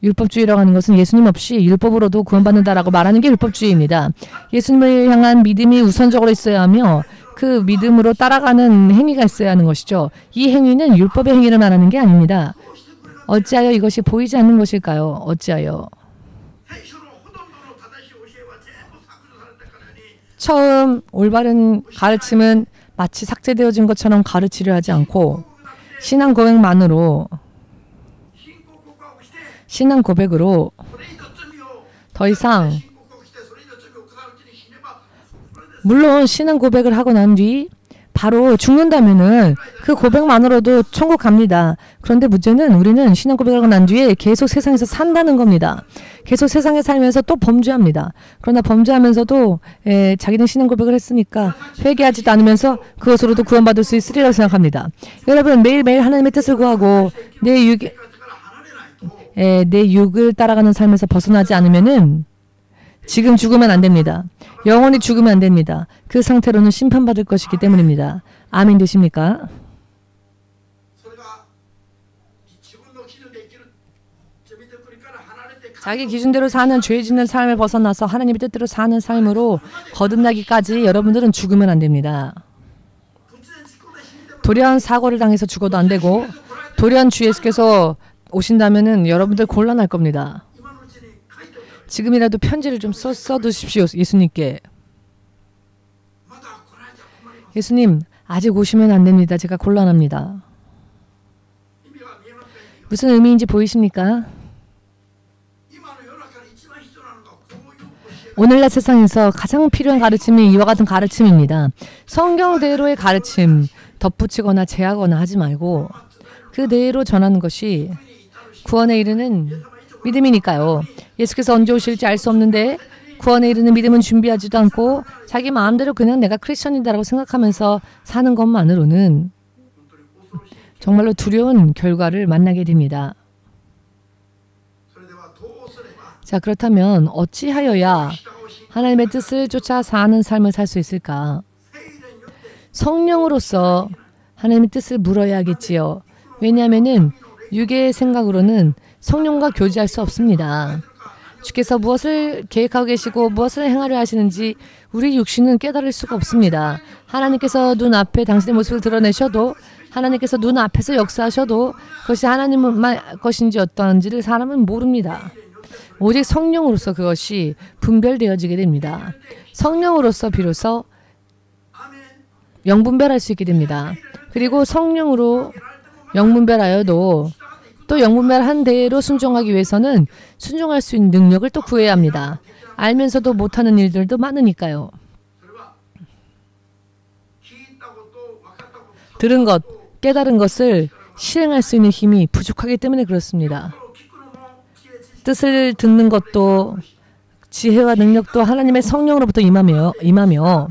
율법주의라고 하는 것은 예수님 없이 율법으로도 구원받는다라고 말하는 게 율법주의입니다. 예수님을 향한 믿음이 우선적으로 있어야 하며 그 믿음으로 따라가는 행위가 있어야 하는 것이죠. 이 행위는 율법의 행위를 말하는 게 아닙니다. 어찌하여 이것이 보이지 않는 것일까요? 어찌하여? 처음 올바른 가르침은 마치 삭제되어진 것처럼 가르치려 하지 않고 신앙 고백으로 더 이상 물론 신앙 고백을 하고 난 뒤 바로 죽는다면은 그 고백만으로도 천국 갑니다. 그런데 문제는 우리는 신앙 고백을 하고 난 뒤에 계속 세상에서 산다는 겁니다. 계속 세상에 살면서 또 범죄합니다. 그러나 범죄하면서도 자기는 신앙 고백을 했으니까 회개하지도 않으면서 그것으로도 구원받을 수 있으리라고 생각합니다. 여러분 매일매일 하나님의 뜻을 구하고 내 육을 따라가는 삶에서 벗어나지 않으면은 지금 죽으면 안 됩니다. 영원히 죽으면 안 됩니다. 그 상태로는 심판받을 것이기 때문입니다. 아멘 되십니까? 자기 기준대로 사는 죄 짓는 삶을 벗어나서 하나님의 뜻대로 사는 삶으로 거듭나기까지 여러분들은 죽으면 안 됩니다. 돌연 사고를 당해서 죽어도 안 되고 돌연 주 예수께서 오신다면은 여러분들 곤란할 겁니다. 지금이라도 편지를 좀 써두십시오. 예수님께. 예수님, 아직 오시면 안 됩니다. 제가 곤란합니다. 무슨 의미인지 보이십니까? 오늘날 세상에서 가장 필요한 가르침이 이와 같은 가르침입니다. 성경대로의 가르침, 덧붙이거나 제하거나 하지 말고 그대로 전하는 것이 구원에 이르는 믿음이니까요. 예수께서 언제 오실지 알 수 없는데 구원에 이르는 믿음은 준비하지도 않고 자기 마음대로 그냥 내가 크리스천이다라고 생각하면서 사는 것만으로는 정말로 두려운 결과를 만나게 됩니다. 자, 그렇다면 어찌하여야 하나님의 뜻을 쫓아 사는 삶을 살 수 있을까? 성령으로서 하나님의 뜻을 물어야겠지요. 왜냐하면 육의 생각으로는 성령과 교제할 수 없습니다. 주께서 무엇을 계획하고 계시고 무엇을 행하려 하시는지 우리 육신은 깨달을 수가 없습니다. 하나님께서 눈앞에 당신의 모습을 드러내셔도 하나님께서 눈앞에서 역사하셔도 그것이 하나님의 것인지 어떠한지를 사람은 모릅니다. 오직 성령으로서 그것이 분별되어지게 됩니다. 성령으로서 비로소 영분별할 수 있게 됩니다. 그리고 성령으로 영분별하여도 또 영분별한 대로 순종하기 위해서는 순종할 수 있는 능력을 또 구해야 합니다. 알면서도 못하는 일들도 많으니까요. 들은 것, 깨달은 것을 실행할 수 있는 힘이 부족하기 때문에 그렇습니다. 뜻을 듣는 것도 지혜와 능력도 하나님의 성령으로부터 임하며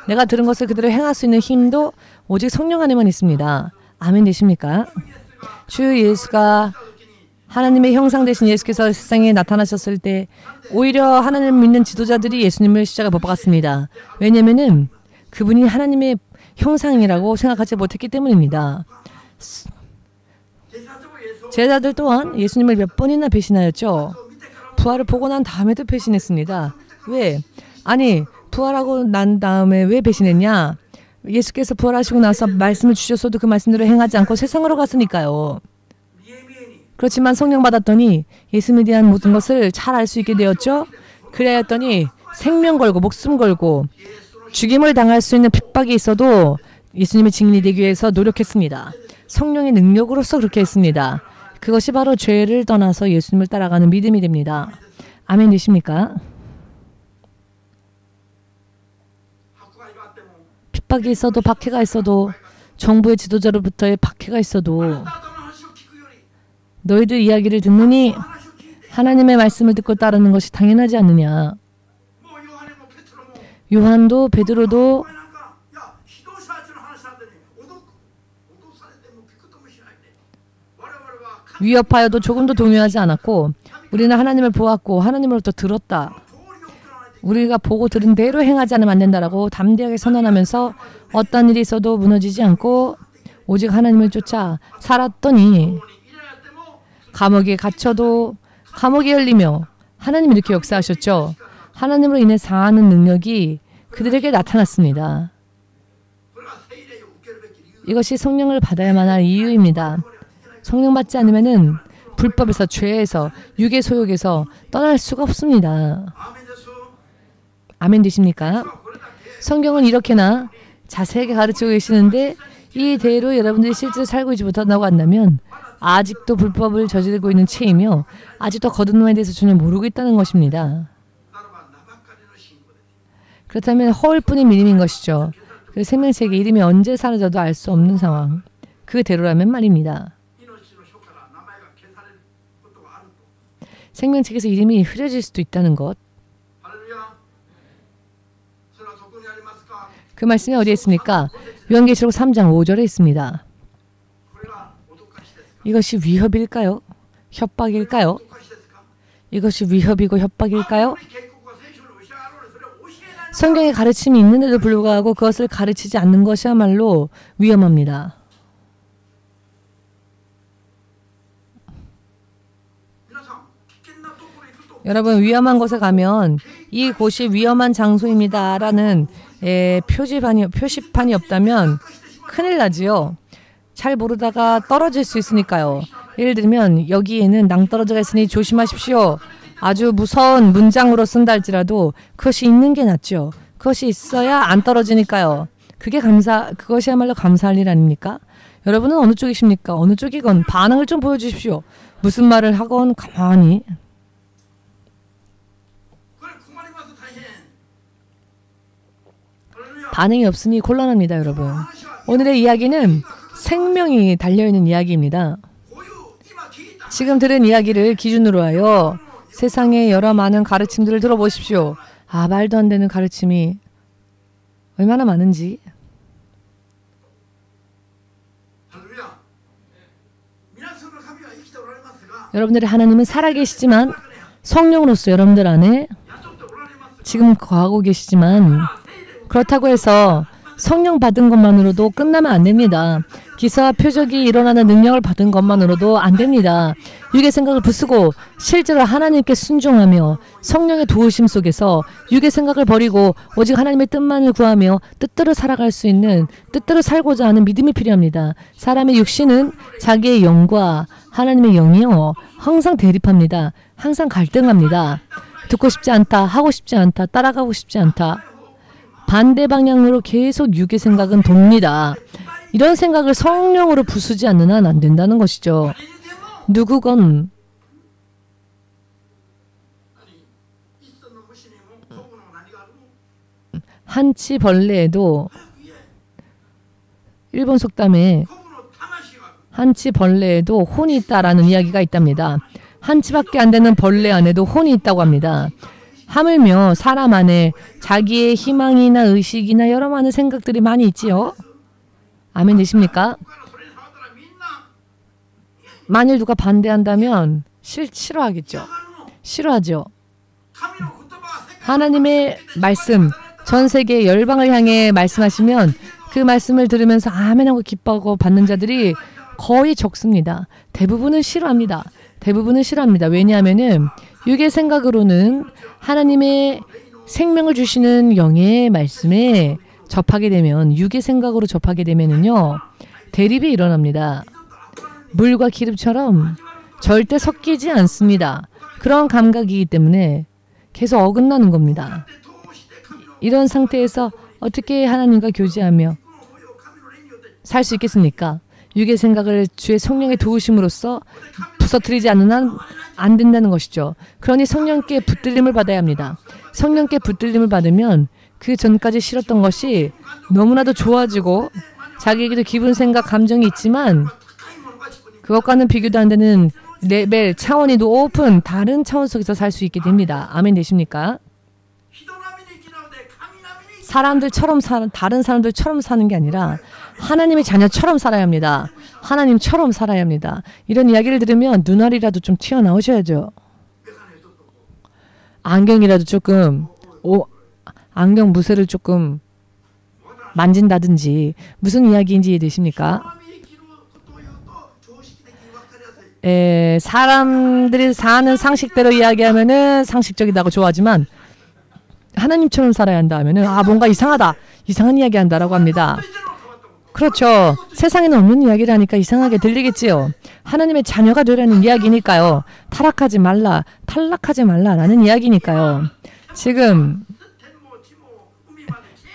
내가 들은 것을 그대로 행할 수 있는 힘도 오직 성령 안에만 있습니다. 아멘 되십니까? 주 예수가 하나님의 형상 되신 예수께서 세상에 나타나셨을 때 오히려 하나님을 믿는 지도자들이 예수님을 십자가에 못 박았습니다. 왜냐하면 그분이 하나님의 형상이라고 생각하지 못했기 때문입니다. 제자들 또한 예수님을 몇 번이나 배신하였죠. 부활을 보고 난 다음에도 배신했습니다. 왜? 아니, 부활하고 난 다음에 왜 배신했냐? 예수께서 부활하시고 나서 말씀을 주셨어도 그 말씀대로 행하지 않고 세상으로 갔으니까요. 그렇지만 성령 받았더니 예수님에 대한 모든 것을 잘 알 수 있게 되었죠. 그래야 했더니 생명 걸고 목숨 걸고 죽임을 당할 수 있는 핍박이 있어도 예수님의 증인이 되기 위해서 노력했습니다. 성령의 능력으로서 그렇게 했습니다. 그것이 바로 죄를 떠나서 예수님을 따라가는 믿음이 됩니다. 아멘 되십니까? 핍박이 있어도 박해가 있어도 정부의 지도자로부터의 박해가 있어도 너희들 이야기를 듣느니 하나님의 말씀을 듣고 따르는 것이 당연하지 않느냐. 요한도 베드로도 위협하여도 조금도 동요하지 않았고 우리는 하나님을 보았고 하나님으로부터 들었다. 우리가 보고 들은 대로 행하지 않으면 안 된다라고 담대하게 선언하면서 어떤 일이 있어도 무너지지 않고 오직 하나님을 쫓아 살았더니 감옥에 갇혀도 감옥이 열리며 하나님이 이렇게 역사하셨죠. 하나님으로 인해 사하는 능력이 그들에게 나타났습니다. 이것이 성령을 받아야만 할 이유입니다. 성령 받지 않으면은 불법에서 죄에서 육의 소욕에서 떠날 수가 없습니다. 아멘 되십니까? 성경은 이렇게나 자세하게 가르치고 계시는데 이대로 여러분들이 실제로 살고 있지 못한다고 한다면 아직도 불법을 저지르고 있는 채이며 아직도 거듭남에 대해서 전혀 모르고 있다는 것입니다. 그렇다면 허울뿐인 믿음인 것이죠. 그 생명책의 이름이 언제 사라져도 알 수 없는 상황. 그대로라면 말입니다. 생명책에서 이름이 흐려질 수도 있다는 것. 그 말씀이 어디에 있습니까? 요한계시록 3장 5절에 있습니다. 이것이 위협일까요? 협박일까요? 이것이 위협이고 협박일까요? 성경에 가르침이 있는데도 불구하고 그것을 가르치지 않는 것이야말로 위험합니다. 여러분 위험한 곳에 가면 이곳이 위험한 장소입니다 라는 표시판이 없다면 큰일 나지요. 잘 모르다가 떨어질 수 있으니까요. 예를 들면 여기에는 낭떠러지가 있으니 조심하십시오. 아주 무서운 문장으로 쓴다 할지라도 그것이 있는 게 낫죠. 그것이 있어야 안 떨어지니까요. 그것이야말로 감사할 일 아닙니까? 여러분은 어느 쪽이십니까? 어느 쪽이건 반응을 좀 보여주십시오. 무슨 말을 하건 가만히. 반응이 없으니 곤란합니다, 여러분. 오늘의 이야기는 생명이 달려있는 이야기입니다. 지금 들은 이야기를 기준으로 하여 세상의 여러 많은 가르침들을 들어보십시오. 아, 말도 안 되는 가르침이 얼마나 많은지. 여러분들의 하나님은 살아계시지만 성령으로서 여러분들 안에 지금 거하고 계시지만 그렇다고 해서 성령 받은 것만으로도 끝나면 안 됩니다. 기사와 표적이 일어나는 능력을 받은 것만으로도 안 됩니다. 육의 생각을 부수고 실제로 하나님께 순종하며 성령의 도우심 속에서 육의 생각을 버리고 오직 하나님의 뜻만을 구하며 뜻대로 살아갈 수 있는, 뜻대로 살고자 하는 믿음이 필요합니다. 사람의 육신은 자기의 영과 하나님의 영이요 항상 대립합니다. 항상 갈등합니다. 듣고 싶지 않다, 하고 싶지 않다, 따라가고 싶지 않다. 반대 방향으로 계속 육의 생각은 돕니다. 이런 생각을 성령으로 부수지 않는 한 안 된다는 것이죠. 누구건 한치 벌레에도 일본 속담에 한치 벌레에도 혼이 있다라는 이야기가 있답니다. 한치밖에 안 되는 벌레 안에도 혼이 있다고 합니다. 하물며 사람 안에 자기의 희망이나 의식이나 여러 많은 생각들이 많이 있지요. 아멘 되십니까? 만일 누가 반대한다면 싫어하겠죠. 싫어하죠. 하나님의 말씀, 전 세계 열방을 향해 말씀하시면 그 말씀을 들으면서 아멘하고 기뻐하고 받는 자들이 거의 적습니다. 대부분은 싫어합니다. 대부분은 싫어합니다. 왜냐하면은 육의 생각으로는 하나님의 생명을 주시는 영의 말씀에 접하게 되면, 육의 생각으로 접하게 되면은요, 대립이 일어납니다. 물과 기름처럼 절대 섞이지 않습니다. 그런 감각이기 때문에 계속 어긋나는 겁니다. 이런 상태에서 어떻게 하나님과 교제하며 살 수 있겠습니까? 육의 생각을 주의 성령의 도우심으로써 부서뜨리지 않는 한 안 된다는 것이죠. 그러니 성령께 붙들림을 받아야 합니다. 성령께 붙들림을 받으면 그 전까지 싫었던 것이 너무나도 좋아지고 자기에게도 기분, 생각, 감정이 있지만 그것과는 비교도 안 되는 레벨, 차원이 높은 다른 차원 속에서 살 수 있게 됩니다. 아멘 되십니까? 다른 사람들처럼 사는 게 아니라 하나님의 자녀처럼 살아야 합니다. 하나님처럼 살아야 합니다. 이런 이야기를 들으면 눈알이라도 좀 튀어나오셔야죠. 안경이라도 조금, 안경 무쇠를 조금 만진다든지 무슨 이야기인지 이해되십니까? 사람들이 사는 상식대로 이야기하면은 상식적이다고 좋아하지만 하나님처럼 살아야 한다 하면은 뭔가 이상하다, 이상한 이야기 한다라고 합니다. 그렇죠. 세상에는 없는 이야기를 하니까 이상하게 들리겠지요. 하나님의 자녀가 되라는 이야기니까요. 탈락하지 말라라는 이야기니까요. 지금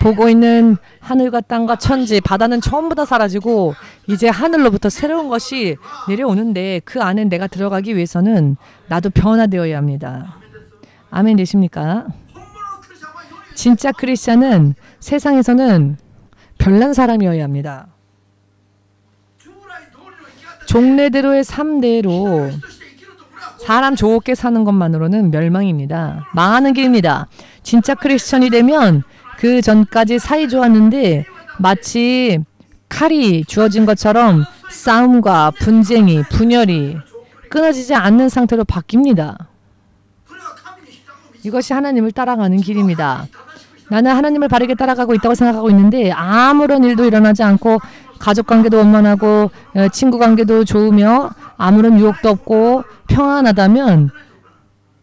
보고 있는 하늘과 땅과 천지, 바다는 전부 다 사라지고 이제 하늘로부터 새로운 것이 내려오는데 그 안에 내가 들어가기 위해서는 나도 변화되어야 합니다. 아멘 되십니까? 진짜 크리스찬은 세상에서는 별난 사람이어야 합니다. 종래대로의 삶대로 사람 좋게 사는 것만으로는 멸망입니다. 망하는 길입니다. 진짜 크리스찬이 되면 그 전까지 사이 좋았는데 마치 칼이 주어진 것처럼 싸움과 분쟁이, 분열이 끊어지지 않는 상태로 바뀝니다. 이것이 하나님을 따라가는 길입니다. 나는 하나님을 바르게 따라가고 있다고 생각하고 있는데 아무런 일도 일어나지 않고 가족관계도 원만하고 친구관계도 좋으며 아무런 유혹도 없고 평안하다면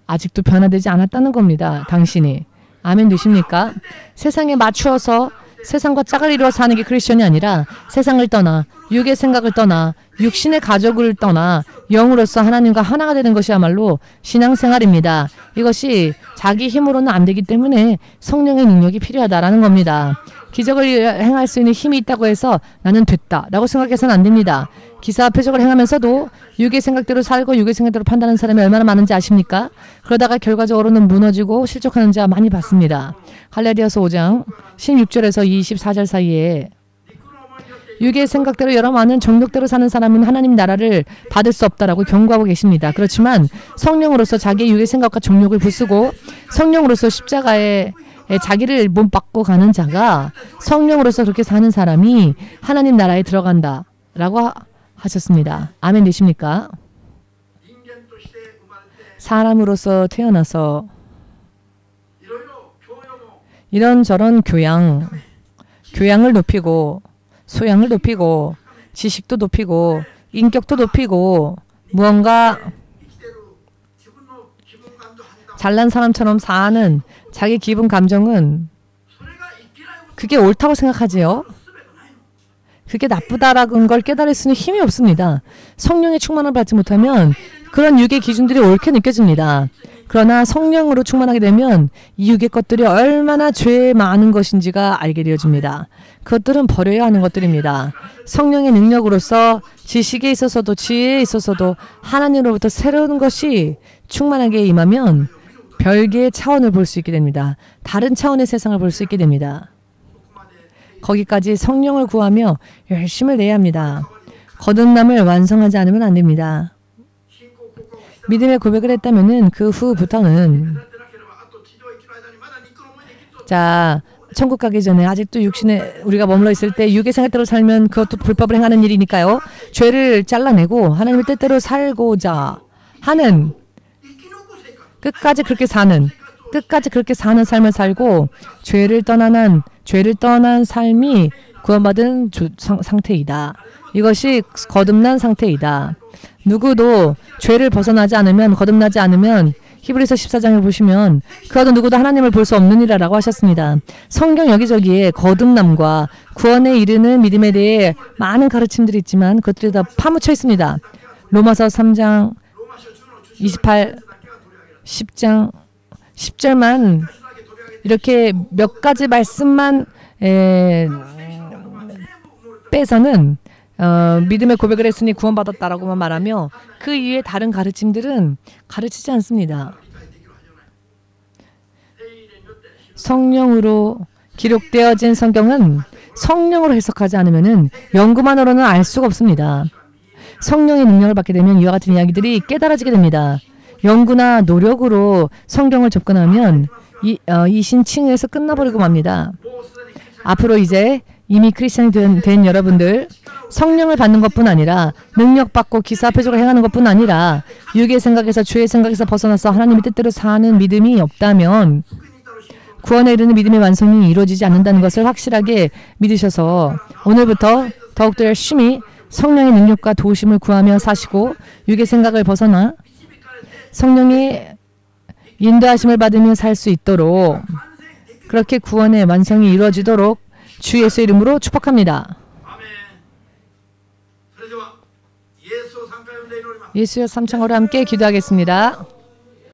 아직도 변화되지 않았다는 겁니다. 당신이. 아멘 되십니까? 세상에 맞추어서 세상과 짝을 이루어 사는 게 크리스천이 아니라 세상을 떠나 육의 생각을 떠나 육신의 가족을 떠나 영으로서 하나님과 하나가 되는 것이야말로 신앙생활입니다. 이것이 자기 힘으로는 안 되기 때문에 성령의 능력이 필요하다라는 겁니다. 기적을 행할 수 있는 힘이 있다고 해서 나는 됐다라고 생각해서는 안 됩니다. 기사와 표적을 행하면서도 육의 생각대로 살고 육의 생각대로 판단하는 사람이 얼마나 많은지 아십니까? 그러다가 결과적으로는 무너지고 실족하는 자 많이 봤습니다. 갈라디아서 5장 16절에서 24절 사이에 육의 생각대로 여러 많은 정욕대로 사는 사람은 하나님 나라를 받을 수 없다라고 경고하고 계십니다. 그렇지만 성령으로서 자기의 육의 생각과 정욕을 부수고 성령으로서 십자가에 자기를 못 받고 가는 자가 성령으로서 그렇게 사는 사람이 하나님 나라에 들어간다라고 하셨습니다. 아멘 되십니까? 사람으로서 태어나서 이런저런 교양을 높이고 소양을 높이고 지식도 높이고 인격도 높이고 무언가 잘난 사람처럼 사는 자기 기분 감정은 그게 옳다고 생각하지요. 그게 나쁘다라는 걸 깨달을 수는 힘이 없습니다. 성령의 충만을 받지 못하면 그런 육의 기준들이 옳게 느껴집니다. 그러나 성령으로 충만하게 되면 이 육의 것들이 얼마나 죄 많은 것인지가 알게 되어집니다. 그것들은 버려야 하는 것들입니다. 성령의 능력으로서 지식에 있어서도 지혜에 있어서도 하나님으로부터 새로운 것이 충만하게 임하면 별개의 차원을 볼 수 있게 됩니다. 다른 차원의 세상을 볼 수 있게 됩니다. 거기까지 성령을 구하며 열심을 내야 합니다. 거듭남을 완성하지 않으면 안 됩니다. 믿음의 고백을 했다면 그 후부터는 자 천국 가기 전에 아직도 육신에 우리가 머물러 있을 때 육의 생각대로 살면 그것도 불법을 행하는 일이니까요. 죄를 잘라내고 하나님의 뜻대로 살고자 하는 끝까지 그렇게 사는 삶을 살고 죄를 떠난 삶이 구원받은 상태이다. 이것이 거듭난 상태이다. 누구도 죄를 벗어나지 않으면 거듭나지 않으면 히브리서 14장을 보시면 그와도 누구도 하나님을 볼 수 없느니라라고 하셨습니다. 성경 여기저기에 거듭남과 구원에 이르는 믿음에 대해 많은 가르침들이 있지만 그것들이 다 파묻혀 있습니다. 로마서 3장 28, 10장 10절만 이렇게 몇 가지 말씀만 빼서는 믿음의 고백을 했으니 구원받았다라고만 말하며 그 이외에 다른 가르침들은 가르치지 않습니다. 성령으로 기록되어진 성경은 성령으로 해석하지 않으면 연구만으로는 알 수가 없습니다. 성령의 능력을 받게 되면 이와 같은 이야기들이 깨달아지게 됩니다. 연구나 노력으로 성경을 접근하면 이신칭에서 끝나버리고 맙니다. 앞으로 이제 이미 크리스천이 된 여러분들 성령을 받는 것뿐 아니라 능력받고 기사 표적을 행하는 것뿐 아니라 육의 생각에서 주의 생각에서 벗어나서 하나님의 뜻대로 사는 믿음이 없다면 구원에 이르는 믿음의 완성이 이루어지지 않는다는 것을 확실하게 믿으셔서 오늘부터 더욱더 열심히 성령의 능력과 도우심을 구하며 사시고 육의 생각을 벗어나 성령의 인도하심을 받으며 살 수 있도록 그렇게 구원의 완성이 이루어지도록 주 예수 이름으로 축복합니다. 예수여 3창으로 함께 기도하겠습니다.